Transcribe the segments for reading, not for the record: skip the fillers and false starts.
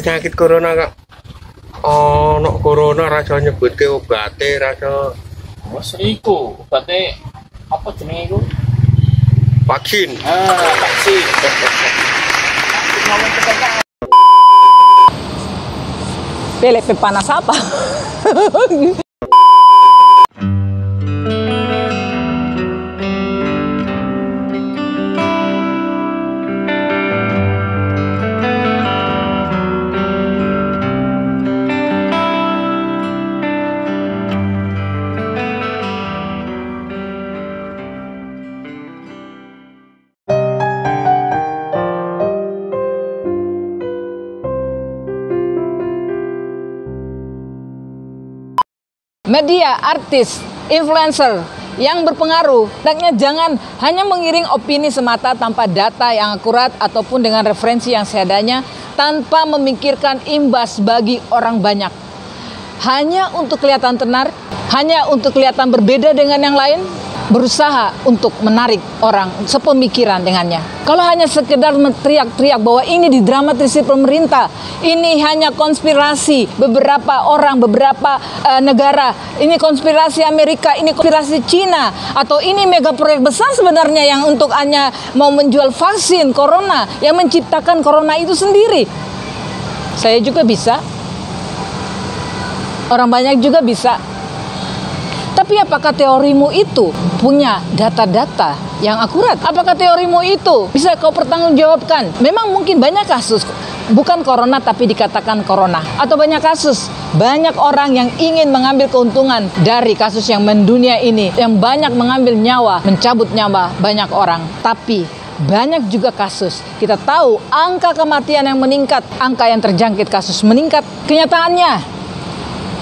penyakit corona kak. Oh, no corona rasa nyebut ke obate rasa. Wes iku, obate apa jenenge iku? Vaksin. Vaksin. PLP panas apa? Media, artis, influencer yang berpengaruh, hendaknya jangan hanya mengiring opini semata tanpa data yang akurat ataupun dengan referensi yang seadanya tanpa memikirkan imbas bagi orang banyak. Hanya untuk kelihatan tenar, hanya untuk kelihatan berbeda dengan yang lain, berusaha untuk menarik orang sepemikiran dengannya. Kalau hanya sekedar teriak-teriak bahwa ini didramatisasi pemerintah, ini hanya konspirasi beberapa orang, beberapa negara, ini konspirasi Amerika, ini konspirasi Cina, atau ini mega proyek besar sebenarnya yang untuk hanya mau menjual vaksin corona, yang menciptakan corona itu sendiri. Saya juga bisa, orang banyak juga bisa. Tapi apakah teorimu itu punya data-data yang akurat? Apakah teorimu itu bisa kau pertanggungjawabkan? Memang mungkin banyak kasus, bukan corona tapi dikatakan corona. Atau banyak kasus, banyak orang yang ingin mengambil keuntungan dari kasus yang mendunia ini. Yang banyak mengambil nyawa, mencabut nyawa banyak orang. Tapi banyak juga kasus, kita tahu angka kematian yang meningkat, angka yang terjangkit kasus meningkat. Kenyataannya,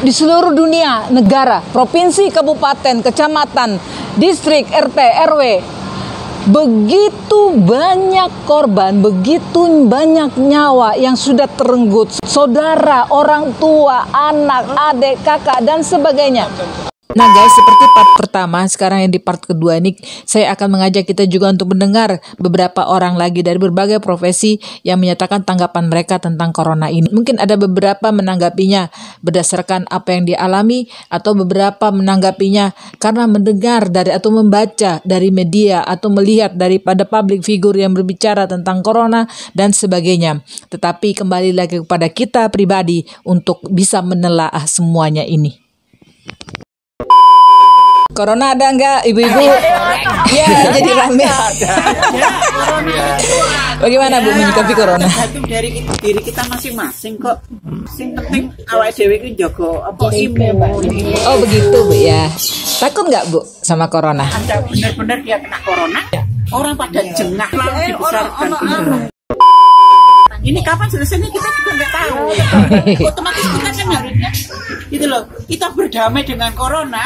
di seluruh dunia, negara, provinsi, kabupaten, kecamatan, distrik, RT, RW, begitu banyak korban, begitu banyak nyawa yang sudah terenggut, saudara, orang tua, anak, adik, kakak, dan sebagainya. Nah guys, seperti part pertama, sekarang yang di part kedua ini saya akan mengajak kita juga untuk mendengar beberapa orang lagi dari berbagai profesi yang menyatakan tanggapan mereka tentang corona ini. Mungkin ada beberapa menanggapinya berdasarkan apa yang dialami, atau beberapa menanggapinya karena mendengar dari atau membaca dari media atau melihat daripada public figure yang berbicara tentang corona dan sebagainya. Tetapi kembali lagi kepada kita pribadi untuk bisa menelaah semuanya ini. Corona ada enggak, ibu-ibu? Ya, jadi rame. Bagaimana Bu menyikapi corona? Tergantung dari diri kita masing-masing kok. Sing penting awake dhewe iki njaga apa imun. Oh begitu Bu ya. Takut nggak Bu sama corona? Anda benar-benar dia kena corona, orang pada jengah lalu dibesarkan. Ini kapan selesainya kita juga nggak tahu. Otomatis kita kan harusnya gitu loh, kita berdamai dengan corona.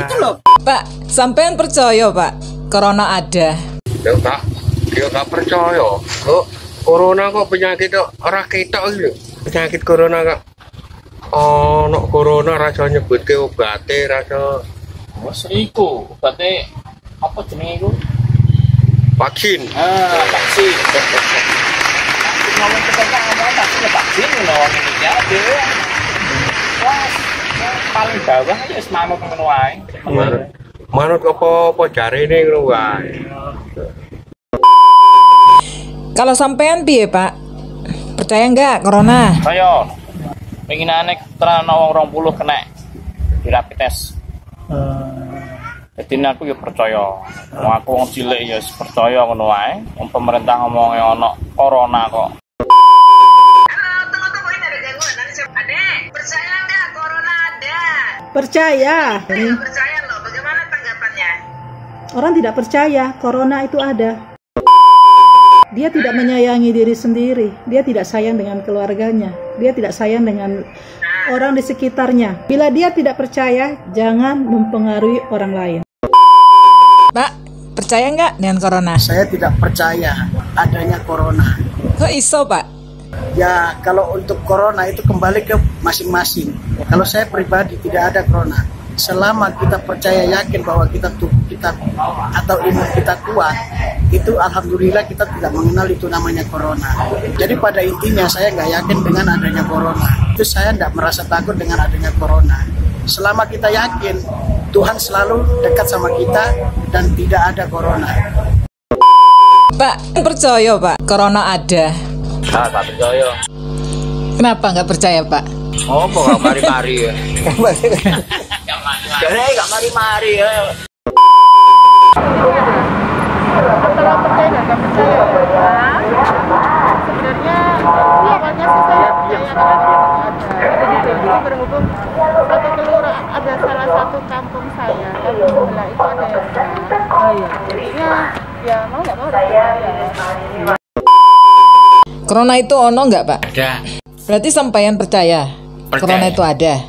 Itu loh. Pak, sampean percaya Pak, corona ada? Dia nggak percaya. Kok corona kok penyakit orang kita gitu. Penyakit corona kak. Oh, no corona rasa nyebut ke obate rasa. Wes iku, obate apa jenenge iku? Vaksin. Vaksin. Ngomong vaksin ngomong ini ya dhewe. Wah, paling bawah ya wis manut ngono wae. Manut apa jarene ngono wae. Kalau sampean piye Pak? Percaya nggak corona? Saya penginane tenan wong 20 kena di rapid test. Jadi aku ya percaya. Aku wong cilik ya percaya ngono wae. Wong pemerintah ngomongnya ono corona kok. Percaya nggak corona ada? Percaya. Tidak percaya loh, bagaimana tanggapannya? Orang tidak percaya corona itu ada. Dia tidak menyayangi diri sendiri. Dia tidak sayang dengan keluarganya. Dia tidak sayang dengan orang di sekitarnya. Bila dia tidak percaya, jangan mempengaruhi orang lain. Pak, percaya nggak dengan corona? Saya tidak percaya adanya corona. Kok iso Pak? Ya kalau untuk corona itu kembali ke masing-masing. Kalau saya pribadi tidak ada corona. selama kita percaya yakin bahwa kita atau imun kita kuat, itu alhamdulillah kita tidak mengenal itu namanya corona. Jadi pada intinya saya nggak yakin dengan adanya corona. Itu saya tidak merasa takut dengan adanya corona. Selama kita yakin Tuhan selalu dekat sama kita dan tidak ada corona. Pak, percaya Pak, corona ada? Nggak percaya. Kenapa nggak percaya Pak? Oh, kok mari-mari ya? Gak mari-mari ya. Masalah percaya nggak percaya sebenarnya awalnya sih saya percaya ada berhubung satu kelurahan ada salah satu kampung saya kan sebelah itu ada yang jadinya ya mau nggak mau percaya. Corona itu ono nggak Pak? Ada. Berarti sampean percaya corona itu ada.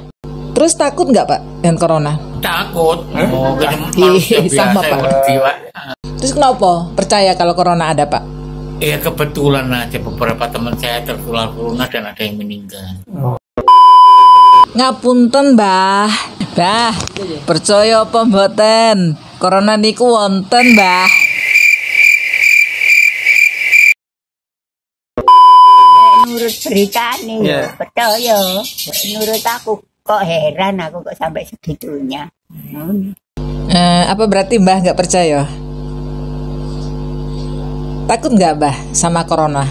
Terus takut nggak Pak dengan corona? Takut. Oh, sama Pak. Terus kenapa percaya kalau corona ada Pak? Ya kebetulan aja beberapa teman saya tertular corona dan ada yang meninggal. Ngapunten Mbah. Mbah, percaya apa mboten? Corona niku wonten Mbah. Menurut berita nih, percaya. Menurut aku kok heran aku kok sampai segitunya. Apa berarti Mbah nggak percaya? Takut nggak Mbah sama corona?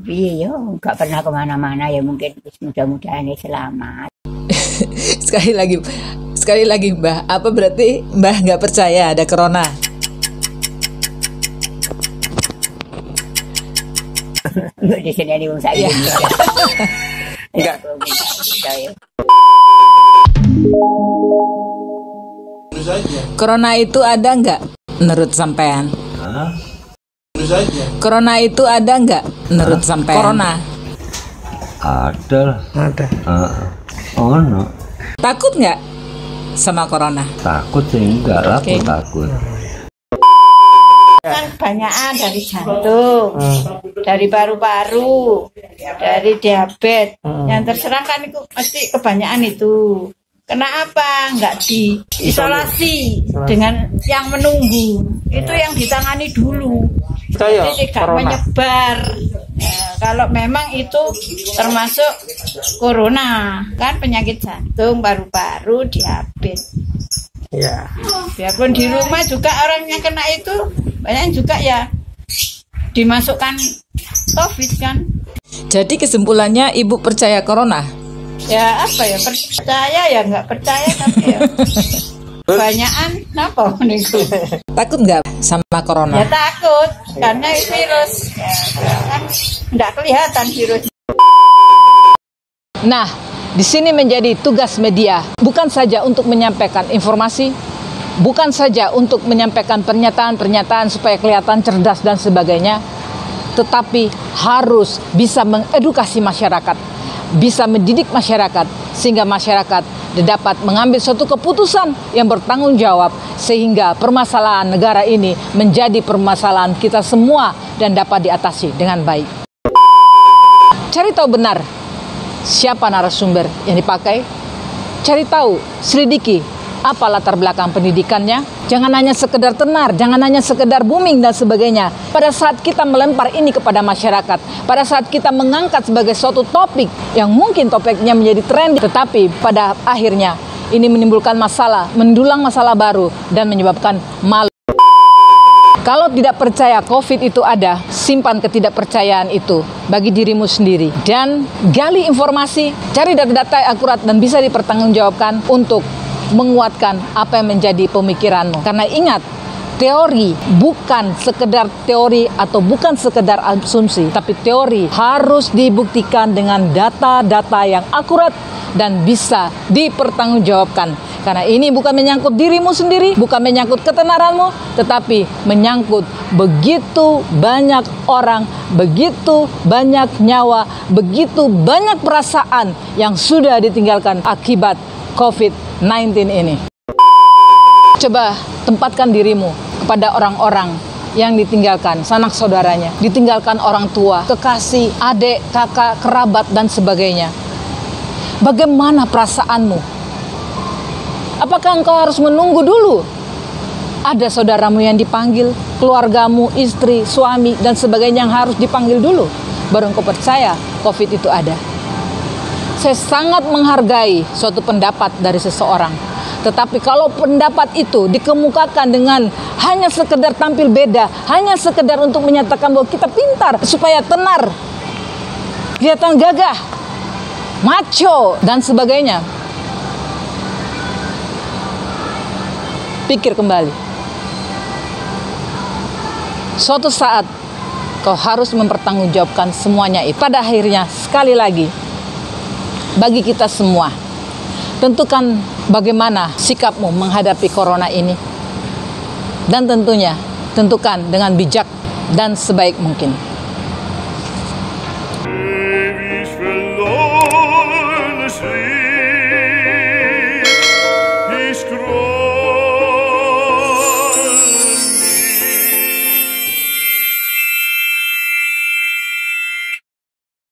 Iya, nggak pernah kemana-mana ya mungkin mudah-mudahan selamat. sekali lagi Mbah, apa berarti Mbah nggak percaya ada corona? Nggak di sini ada saya. Enggak. Corona itu ada nggak menurut sampean? Corona itu ada nggak menurut sampean? Corona. Ada lah. Ada. Oh no. Takut nggak sama corona? Takut sih enggak lah, aku takut. Kan banyakan dari jantung, dari paru-paru, dari diabetes. Yang terserang kan itu mesti kebanyakan itu. Kenapa nggak diisolasi dengan yang menunggu? Itu yang ditangani dulu. Jadi tidak menyebar. Kalau memang itu termasuk corona, kan penyakit jantung, paru-paru, diabetes. Ya. Biarpun di rumah juga orang yang kena itu banyak juga ya dimasukkan COVID kan. Jadi kesimpulannya Ibu percaya corona? Ya apa ya, percaya ya nggak percaya tapi ya banyakan apa nih? Takut nggak sama corona? Ya takut karena virus ya, kan nggak kelihatan virus. Nah, di sini menjadi tugas media bukan saja untuk menyampaikan informasi, bukan saja untuk menyampaikan pernyataan-pernyataan supaya kelihatan cerdas dan sebagainya, tetapi harus bisa mengedukasi masyarakat, bisa mendidik masyarakat sehingga masyarakat dapat mengambil suatu keputusan yang bertanggung jawab sehingga permasalahan negara ini menjadi permasalahan kita semua dan dapat diatasi dengan baik. Cari tahu benar siapa narasumber yang dipakai, cari tahu, selidiki apa latar belakang pendidikannya. Jangan hanya sekedar tenar, jangan hanya sekedar booming dan sebagainya. Pada saat kita melempar ini kepada masyarakat, pada saat kita mengangkat sebagai suatu topik yang mungkin topiknya menjadi tren, tetapi pada akhirnya ini menimbulkan masalah, mendulang masalah baru dan menyebabkan malu. Kalau tidak percaya COVID itu ada, simpan ketidakpercayaan itu bagi dirimu sendiri. Dan gali informasi, cari data-data yang akurat dan bisa dipertanggungjawabkan untuk menguatkan apa yang menjadi pemikiranmu. Karena ingat, teori bukan sekedar teori atau bukan sekedar asumsi, tapi teori harus dibuktikan dengan data-data yang akurat dan bisa dipertanggungjawabkan. Karena ini bukan menyangkut dirimu sendiri, bukan menyangkut ketenaranmu, tetapi menyangkut begitu banyak orang, begitu banyak nyawa, begitu banyak perasaan yang sudah ditinggalkan akibat COVID-19 ini. Coba tempatkan dirimu kepada orang-orang yang ditinggalkan, sanak saudaranya, ditinggalkan orang tua, kekasih, adik, kakak, kerabat, dan sebagainya. Bagaimana perasaanmu? Apakah engkau harus menunggu dulu ada saudaramu yang dipanggil, keluargamu, istri, suami, dan sebagainya yang harus dipanggil dulu, baru engkau percaya COVID itu ada? Saya sangat menghargai suatu pendapat dari seseorang. Tetapi kalau pendapat itu dikemukakan dengan hanya sekedar tampil beda, hanya sekedar untuk menyatakan bahwa kita pintar, supaya tenar, kelihatan gagah, macho, dan sebagainya, pikir kembali. Suatu saat kau harus mempertanggungjawabkan semuanya itu. Pada akhirnya, sekali lagi, bagi kita semua, tentukan bagaimana sikapmu menghadapi corona ini. Dan tentunya, tentukan dengan bijak dan sebaik mungkin.